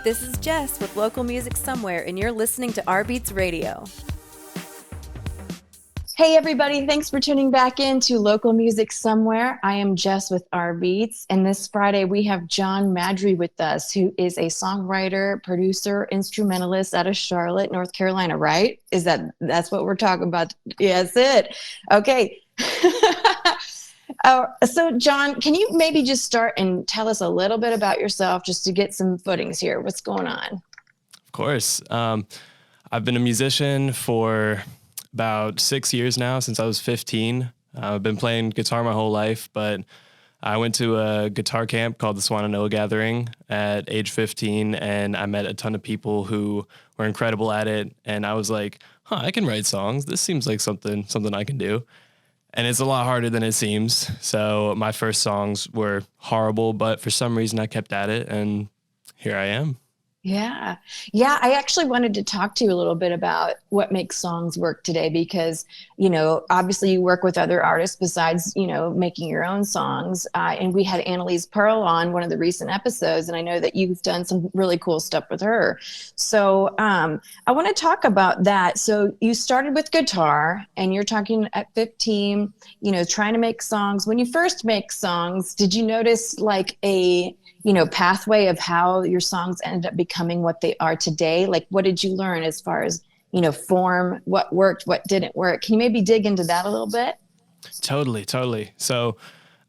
This is Jess with Local Music Somewhere, and you're listening to rBeatz Radio. Hey everybody, thanks for tuning back in to Local Music Somewhere. I am Jess with rBeatz, and this Friday we have John Maddrey with us, who is a songwriter, producer, instrumentalist out of Charlotte, North Carolina, right? That's what we're talking about? Yes, it. Okay. So John, can you maybe just start and tell us a little bit about yourself just to get some footings here? What's going on? Of course. I've been a musician for about 6 years now, since I was 15. I've been playing guitar my whole life, but I went to a guitar camp called the Swananoa Gathering at age 15, and I met a ton of people who were incredible at it. And I was like, I can write songs. This seems like something I can do. And it's a lot harder than it seems. So my first songs were horrible, but for some reason I kept at it, and here I am. Yeah. I actually wanted to talk to you a little bit about what makes songs work today, because, obviously you work with other artists besides, making your own songs. And we had Annalise Pearl on one of the recent episodes, and I know that you've done some really cool stuff with her. So I want to talk about that. So you started with guitar, and you're talking at 15, trying to make songs. When you first make songs, did you notice like a pathway of how your songs ended up becoming what they are today? Like, what did you learn as far as, form, what worked, what didn't work? Can you maybe dig into that a little bit? Totally. So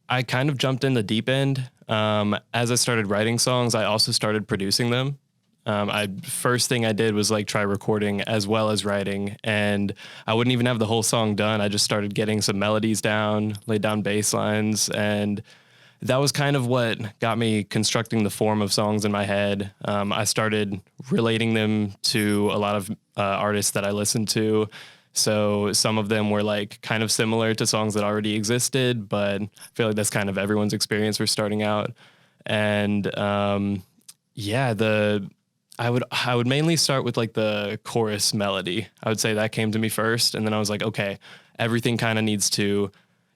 I kind of jumped in the deep end. As I started writing songs, I also started producing them. First thing I did was try recording as well as writing, and I wouldn't even have the whole song done. I just started getting some melodies down, laid down bass lines, and that was kind of what got me constructing the form of songs in my head. I started relating them to a lot of artists that I listened to. So some of them were kind of similar to songs that already existed, but I feel like that's kind of everyone's experience for starting out. And I would mainly start with the chorus melody. I would say that came to me first, and then I was like, okay, everything kind of needs to,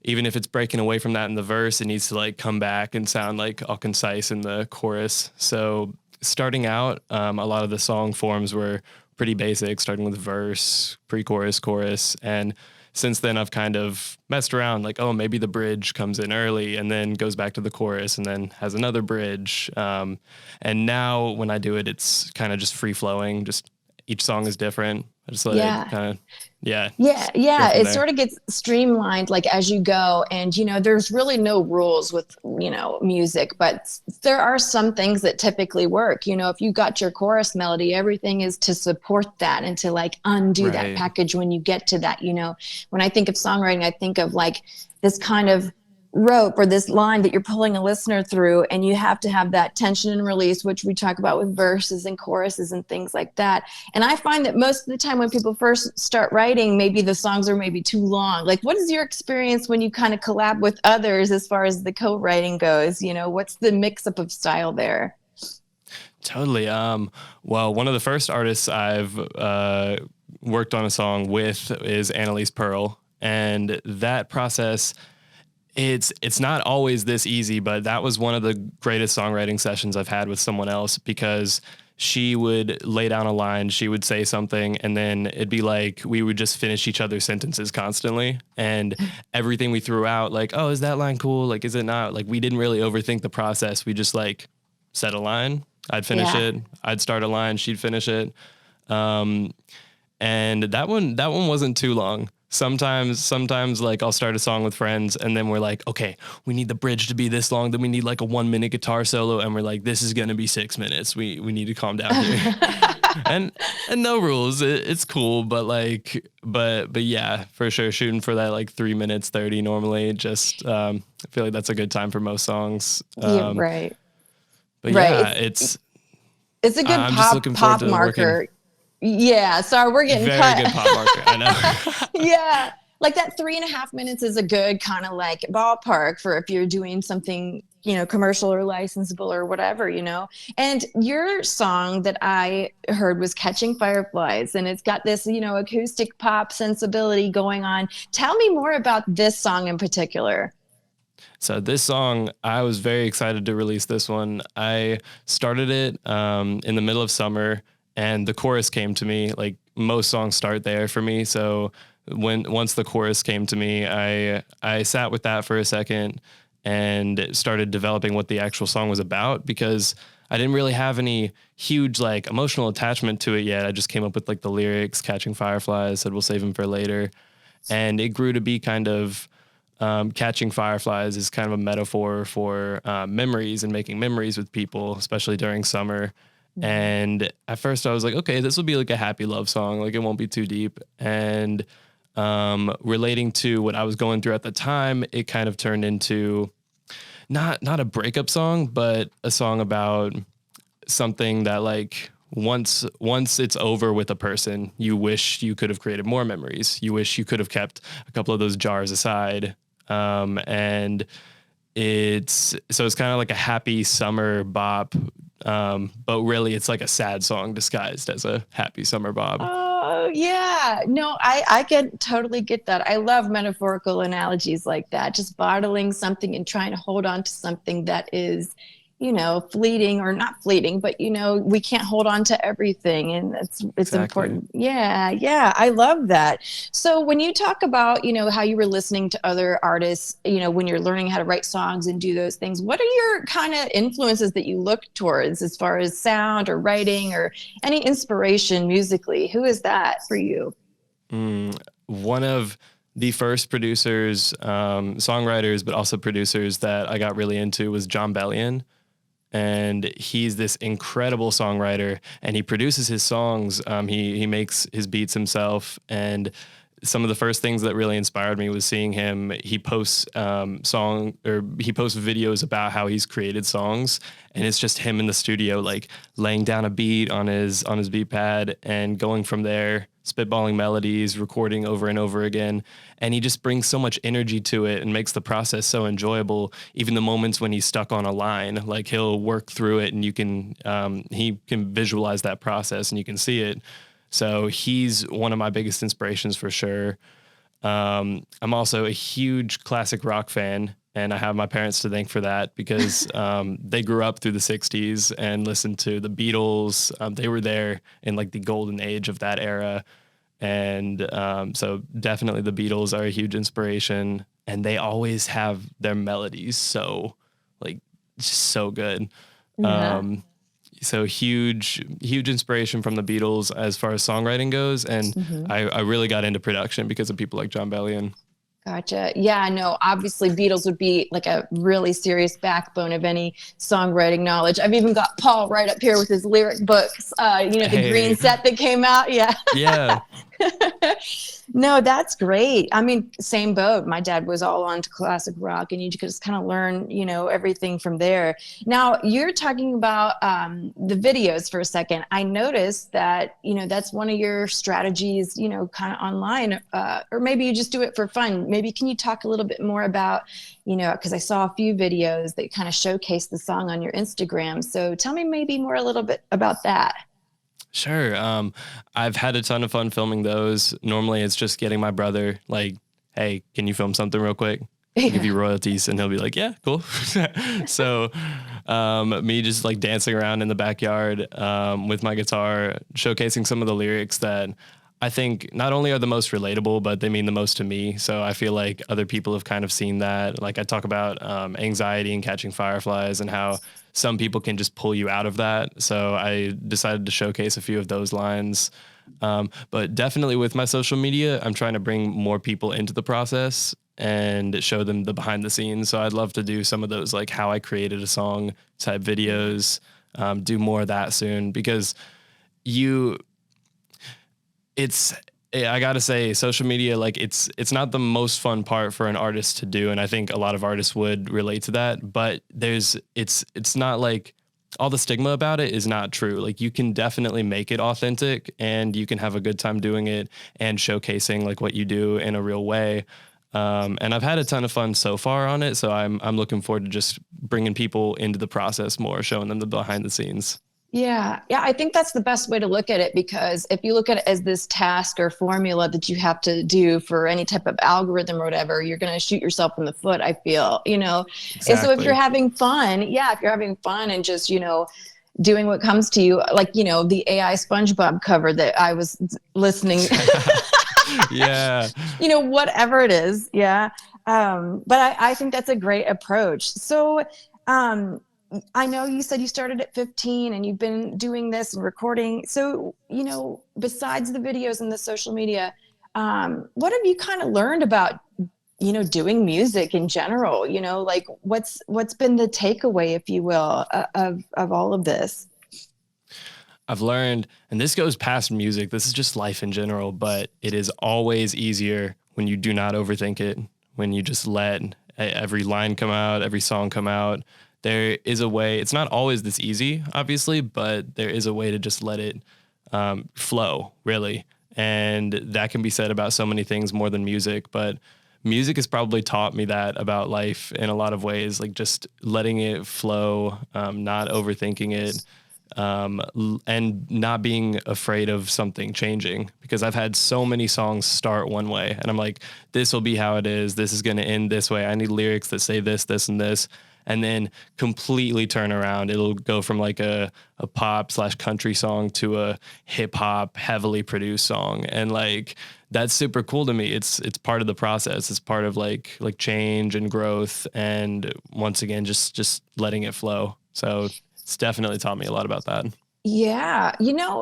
even if it's breaking away from that in the verse, it needs to come back and sound all concise in the chorus. So starting out, a lot of the song forms were pretty basic, starting with verse, pre-chorus, chorus. And since then I've kind of messed around, maybe the bridge comes in early and then goes back to the chorus and then has another bridge. And now when I do it, it's kind of just free flowing. Just each song is different. I just let it kind of, Yeah. It sort of gets streamlined as you go. And, there's really no rules with, music, but there are some things that typically work. If you got your chorus melody, everything is to support that and to undo that package when you get to that. When I think of songwriting, I think of this kind of rope or this line that you're pulling a listener through, and you have to have that tension and release, which we talk about with verses and choruses and things like that. And I find that most of the time when people first start writing, maybe the songs are maybe too long. What is your experience when you kind of collab with others as far as the co-writing goes? What's the mix up of style there? Totally. Well, one of the first artists I've worked on a song with is Annalise Pearl, and that process, it's not always this easy, but that was one of the greatest songwriting sessions I've had with someone else, because she would lay down a line, she would say something, and then it'd be we would just finish each other's sentences constantly. And everything we threw out, oh, is that line cool? Is it not? We didn't really overthink the process. We just set a line, I'd finish it, I'd start a line, she'd finish it. And that one wasn't too long. Sometimes I'll start a song with friends, and then we're okay, we need the bridge to be this long. Then we need a 1 minute guitar solo, and we're this is going to be 6 minutes. We need to calm down here. and no rules. It's cool. But but yeah, for sure. Shooting for that 3 minutes 30 normally. Just, I feel like that's a good time for most songs. Right. But yeah, it's a good pop marker. Yeah, sorry, we're getting very cut. Good pop marker. I know. Yeah, that 3.5 minutes is a good kind of ballpark for if you're doing something, commercial or licensable or whatever, And your song that I heard was Catching Fireflies, and it's got this, acoustic pop sensibility going on. Tell me more about this song in particular. So this song, I was very excited to release this one. I started it in the middle of summer, and the chorus came to me. Like most songs start there for me. So once the chorus came to me, I sat with that for a second and started developing what the actual song was about, because I didn't really have any huge like emotional attachment to it yet. I just came up with like the lyrics, catching fireflies, said we'll save them for later. And it grew to be kind of catching fireflies is kind of a metaphor for memories and making memories with people, especially during summer. And at first I was like, okay, this will be like a happy love song. Like it won't be too deep. And relating to what I was going through at the time, it kind of turned into not a breakup song, but a song about something that like once it's over with a person, you wish you could have created more memories. You wish you could have kept a couple of those jars aside. And it's kind of like a happy summer bop. But really it's like a sad song disguised as a happy summer bop. Oh yeah. No, I totally get that. I love metaphorical analogies like that. Just bottling something and trying to hold on to something that is, fleeting or not fleeting, but we can't hold on to everything, and it's Exactly. important. Yeah. I love that. So when you talk about, how you were listening to other artists, when you're learning how to write songs and do those things, what are your kind of influences that you look towards as far as sound or writing or any inspiration musically? Who is that for you? One of the first producers, songwriters, but also producers that I got really into was Jon Bellion. And he's this incredible songwriter, and he produces his songs. He makes his beats himself. And some of the first things that really inspired me was seeing him. He posts he posts videos about how he's created songs, and it's just him in the studio, like laying down a beat on his beat pad and going from there, spitballing melodies, recording over and over again. And he just brings so much energy to it and makes the process so enjoyable. Even the moments when he's stuck on a line, like he'll work through it, and he can visualize that process and you can see it. So he's one of my biggest inspirations for sure. I'm also a huge classic rock fan, and I have my parents to thank for that, because they grew up through the 60s and listened to the Beatles. They were there in like the golden age of that era. And so definitely the Beatles are a huge inspiration, and they always have their melodies so like just so good. Yeah. So huge inspiration from the Beatles as far as songwriting goes. And I really got into production because of people like Jon Bellion. Gotcha. Yeah, no, obviously Beatles would be like a really serious backbone of any songwriting knowledge. I've even got Paul right up here with his lyric books, the green set that came out. Yeah. Yeah. No, that's great. I mean, same boat. My dad was all on to classic rock, and you just kind of learn, everything from there. Now, you're talking about the videos for a second. I noticed that, that's one of your strategies, kind of online, or maybe you just do it for fun. Maybe can you talk a little bit more about, because I saw a few videos that kind of showcase the song on your Instagram. So tell me maybe more a little bit about that. Sure. I've had a ton of fun filming those. Normally it's just getting my brother like, hey, can you film something real quick? I'll give you royalties. And he'll be like, yeah, cool. So me just like dancing around in the backyard with my guitar, showcasing some of the lyrics that I think not only are the most relatable, but they mean the most to me. So I feel like other people have kind of seen that. Like I talk about anxiety and catching fireflies, and how some people can just pull you out of that. So I decided to showcase a few of those lines. But definitely with my social media, I'm trying to bring more people into the process and show them the behind the scenes. So I'd love to do some of those, like how I created a song type videos, do more of that soon, because I gotta say, social media, like it's not the most fun part for an artist to do, and I think a lot of artists would relate to that. But it's not like all the stigma about it is not true. Like you can definitely make it authentic, and you can have a good time doing it and showcasing like what you do in a real way. And I've had a ton of fun so far on it, so I'm looking forward to just bringing people into the process more, showing them the behind the scenes. Yeah. Yeah. I think that's the best way to look at it, because if you look at it as this task or formula that you have to do for any type of algorithm or whatever, you're going to shoot yourself in the foot, I feel, And so if you're Exactly. having fun, if you're having fun and just, doing what comes to you, like, the AI SpongeBob cover that I was listening, Yeah. whatever it is. Yeah. But I think that's a great approach. So, um, I know you said you started at 15 and you've been doing this and recording. So, besides the videos and the social media, what have you kind of learned about, doing music in general? Like what's been the takeaway, if you will, of all of this? I've learned, and this goes past music, this is just life in general, but it is always easier when you do not overthink it, when you just let every line come out, every song come out. There is a way, it's not always this easy, obviously, but there is a way to just let it flow, really. And that can be said about so many things more than music, but music has probably taught me that about life in a lot of ways, like just letting it flow, not overthinking it, and not being afraid of something changing, because I've had so many songs start one way and I'm like, this will be how it is. This is going to end this way. I need lyrics that say this, this, and this, and then completely turn around. It'll go from like a pop/country song to a hip hop heavily produced song. And like, that's super cool to me. It's part of the process. It's part of like change and growth. And once again, just letting it flow. So it's definitely taught me a lot about that. Yeah,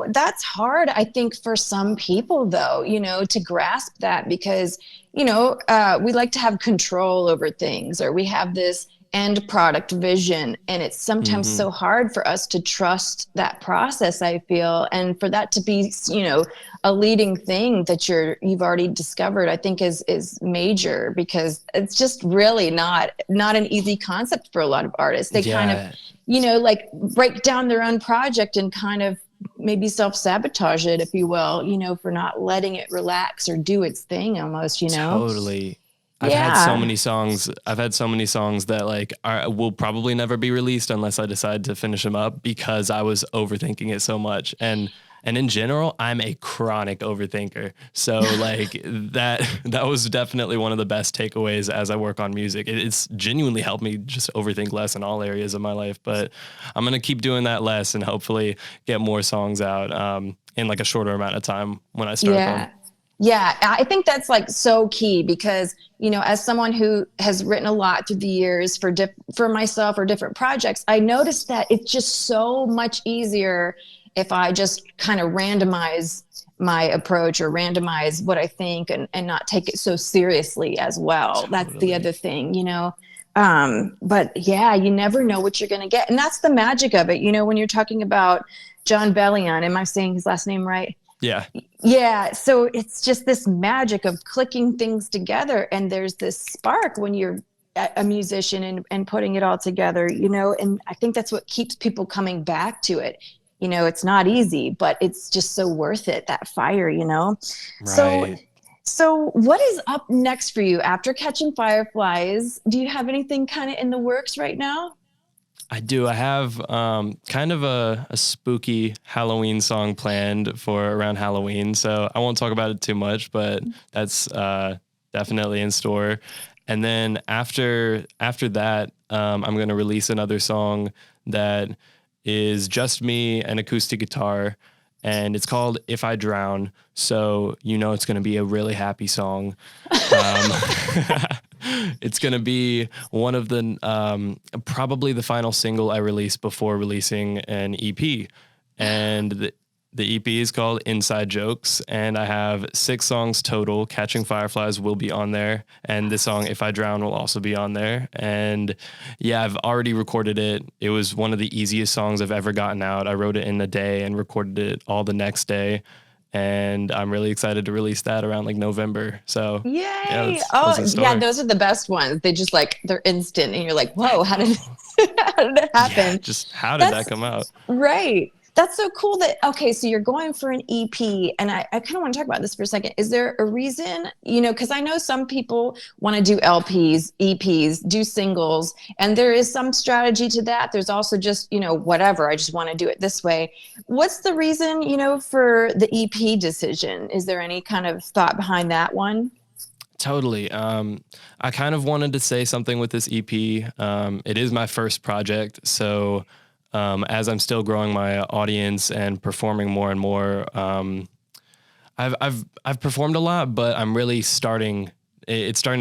that's hard, I think, for some people, though, to grasp that, because, we like to have control over things, or we have this end product vision. And it's sometimes Mm-hmm. so hard for us to trust that process, I feel. And for that to be, a leading thing that you've already discovered, I think is major, because it's just really not an easy concept for a lot of artists. They kind of, Yeah, like break down their own project and kind of maybe self-sabotage it, if you will, for not letting it relax or do its thing almost. totally. Yeah. I've had so many songs that like will probably never be released unless I decide to finish them up, because I was overthinking it so much. And in general, I'm a chronic overthinker. So like that was definitely one of the best takeaways as I work on music. It's genuinely helped me just overthink less in all areas of my life. But I'm gonna keep doing that less and hopefully get more songs out in like a shorter amount of time when I start them. Yeah. Yeah, I think that's like so key, because, as someone who has written a lot through the years for myself or different projects, I noticed that it's just so much easier if I just kind of randomize my approach or randomize what I think, and not take it so seriously as well. That's the Totally. other thing. But yeah, you never know what you're going to get. And that's the magic of it. When you're talking about John Bellion, am I saying his last name right? Yeah. Yeah. So it's just this magic of clicking things together. And there's this spark when you're a musician, and putting it all together, and I think that's what keeps people coming back to it. It's not easy, but it's just so worth it, that fire. So, Right. so what is up next for you after Catching Fireflies? Do you have anything kind of in the works right now? I do. I have kind of a spooky Halloween song planned for around Halloween. So I won't talk about it too much, but that's definitely in store. And then after that, I'm going to release another song that is just me and acoustic guitar. And it's called If I Drown. So it's going to be a really happy song. Um, it's going to be one of the probably the final single I release before releasing an EP. And the EP is called Inside Jokes, and I have 6 songs total. Catching Fireflies will be on there, and the song If I Drown will also be on there. And yeah, I've already recorded it. It was one of the easiest songs I've ever gotten out. I wrote it in a day and recorded it all the next day. And I'm really excited to release that around like November. So yeah, Yay. that's Oh, in yeah, store. those are the best ones. They just like, they're instant, and you're like, whoa, how did how did it Yeah, happen? just how did that That's come out? right. That's so cool that, okay, so you're going for an EP, and I kind of want to talk about this for a second. Is there a reason, because I know some people want to do LPs, EPs, do singles, and there is some strategy to that. There's also just, whatever, I just want to do it this way. What's the reason, for the EP decision? Is there any kind of thought behind that one? Totally. I kind of wanted to say something with this EP. It is my first project, so as I'm still growing my audience and performing more and more, I've performed a lot, but I'm really it's starting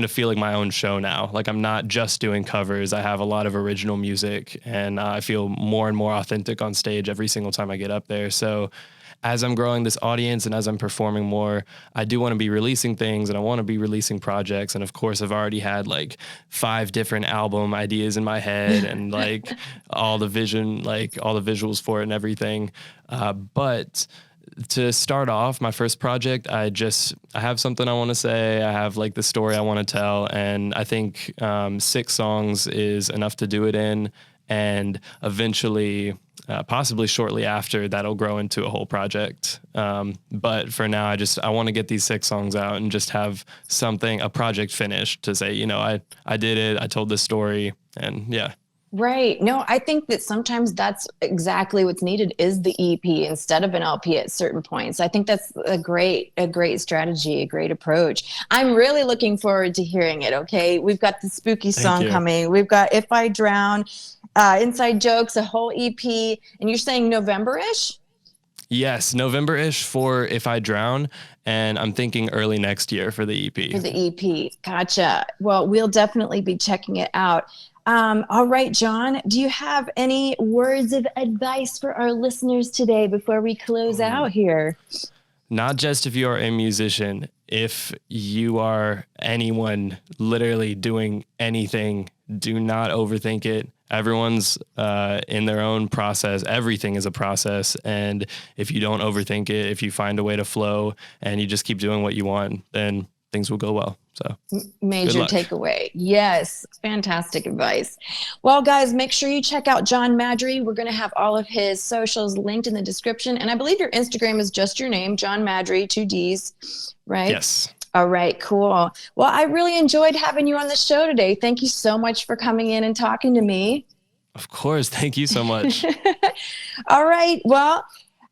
to feel like my own show now. Like I'm not just doing covers. I have a lot of original music, and I feel more and more authentic on stage every single time I get up there. So as I'm growing this audience and as I'm performing more, I do want to be releasing things, and I want to be releasing projects. And of course, I've already had like 5 different album ideas in my head and like all the vision, like all the visuals for it and everything. But to start off my first project, I have something I want to say. I have like the story I want to tell. And I think 6 songs is enough to do it in. And eventually, possibly shortly after, that'll grow into a whole project. But for now, I want to get these 6 songs out and just have a project finished to say, I did it. I told this story, and yeah. Right. No, I think that sometimes that's exactly what's needed is the EP instead of an LP at certain points. I think that's a great strategy, a great approach. I'm really looking forward to hearing it. Okay. We've got the spooky song coming. We've got If I Drown, Inside Jokes, a whole EP, and you're saying November-ish? Yes, November-ish for If I Drown, and I'm thinking early next year for the EP. For the EP. Gotcha. Well, we'll definitely be checking it out. All right, John, do you have any words of advice for our listeners today before we close out here? Not just if you are a musician, if you are anyone literally doing anything, do not overthink it. Everyone's in their own process. Everything is a process. And if you don't overthink it, if you find a way to flow and you just keep doing what you want, then things will go well. So major takeaway. Yes. Fantastic advice. Well, guys, make sure you check out John Maddrey. We're going to have all of his socials linked in the description. And I believe your Instagram is just your name, John Maddrey, 2 Ds, right? Yes. All right, cool. Well, I really enjoyed having you on the show today. Thank you so much for coming in and talking to me. Of course. Thank you so much. All right. Well,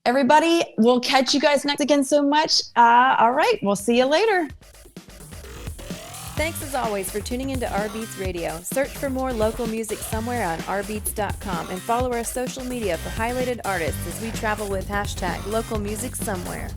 everybody, we'll catch you guys next again so much. All right. We'll see you later. Thanks as always for tuning into rBeatz Radio. Search for more local music somewhere on rBeatz.com and follow our social media for highlighted artists as we travel with #LocalMusicSomewhere.